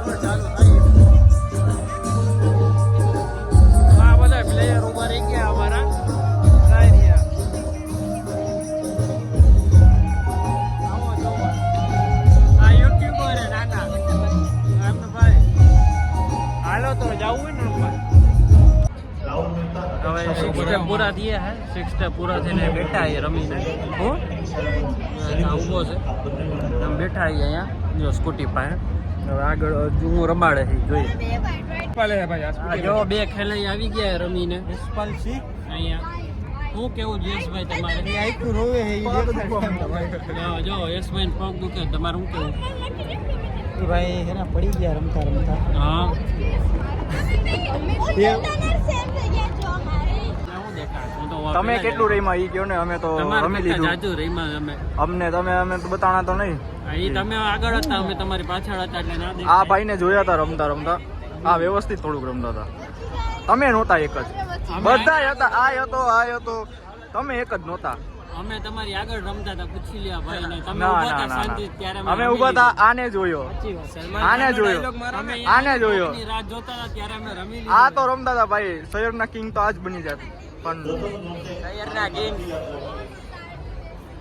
આ બધા પ્લેયર ઉભા રહી ગયા અમારા पूरा दिए है 6 स्टेप पूरा થઈને બેઠા એ રમીને હું ઊભો છે આમ બેઠા અહીંયા જો સ્કૂટી પાસે હવે આગળ હું રમાડે છે જોઈએ જો બે ખેલાઈ આવી ગયા રમીને અહીંયા હું કેવું જયેશભાઈ તમારે આખું રોવે જો યશભાઈ પગ દુખે તમારે શું કેવું ભાઈ એના પડી ગયા રમતા રમતા હા તમે કેટલું રહીમાં ઈ કયો ને અમે તો રમી લીધું અમને તમે તો બતાણા તો નહીં તમે આગળ હતા અમે તમારી પાછળ હતા એટલે ના આ ભાઈને જોયા હતા રમતા રમતા આ વ્યવસ્થિત થોડુંક રમતા હતા તમે નહોતા એક જ બધા હતા આ હતો તમે એક જ નહોતા અમે તમારી આગળ રમતા હતા પૂછી લ્યા ભાઈ ને તમે ઊભા હતા શાંતિ ત્યારે અમે ઊભા હતા આને જોયો રાત જોતા હતા ત્યારે અમે રમી આ તો રમતા હતા ભાઈ શહેરના કિંગ તો આજ બની જાત પણ શહેરના કિંગ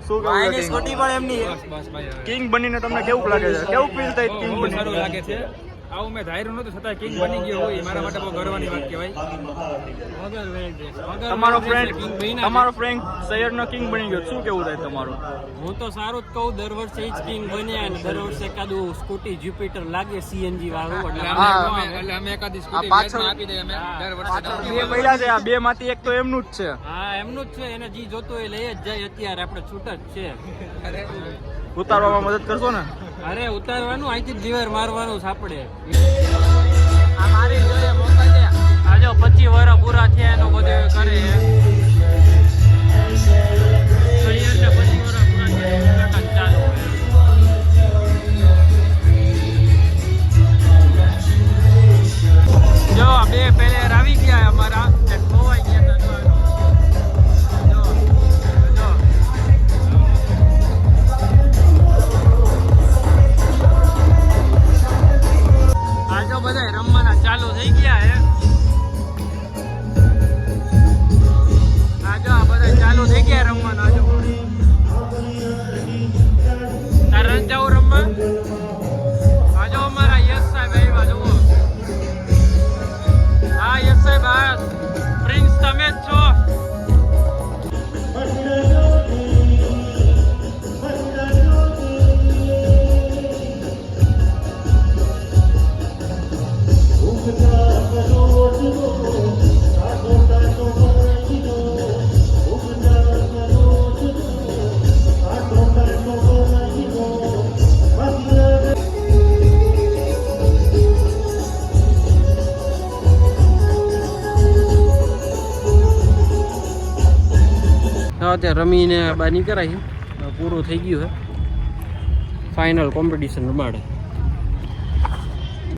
શું કહું સ્કોટી પણ એમની કિંગ બનીને તમને કેવું લાગે છે કેવું ફીલ થાય કિંગ બની સારું લાગે છે આવું મેં ધાર્યું નતું છતાં કિંગ બની ગયો હોય મારા માટે બહુ ગર્વની વાત કહેવાય તમારો ફ્રેન્ડ શહેરનો કિંગ બની ગયો શું કેવું થાય તમારું હું તો સારું જ કહું દર વર્ષે જ કિંગ બન્યા અને દર વર્ષે એકાદું સ્કૂટી જ્યુપિટર લાગે સીએનજી વાળું એટલે અમે એકાદી સ્કૂટી પાછળ આપી દઈએ અમે દર વર્ષે બે પડ્યા છે આ બે માંથી એક તો એમનું જ છે હા એમનું જ છે એને જી જોતું એ લઈ જ જાય અત્યારે આપણે છૂટ જ છે ઉતારવામાં મદદ કરશો ને અરે ઉતારવાનું અહીંથી જીવર મારવાનું સાપડે આજે 25 વર્ષ પૂરા થયા એનો બધું કરે જો બે પ્લેયર આવી ગયા અમારા ખોવાઈ ગયા બધા રમવાના ચાલુ થઈ ગયા હે આજો આ બધા ચાલુ થઈ ગયા રમવાના આજો તારણ જાવ રમવા આજો અમારા યશ સાહેબ આવ્યા જુઓ હા યશ સાહેબ આ પ્રિન્સ તમે જ છો અત્યારે રમીને બહાર નીકળાય પૂરું થઈ ગયું છે ફાઇનલ કોમ્પિટિશન રમાડે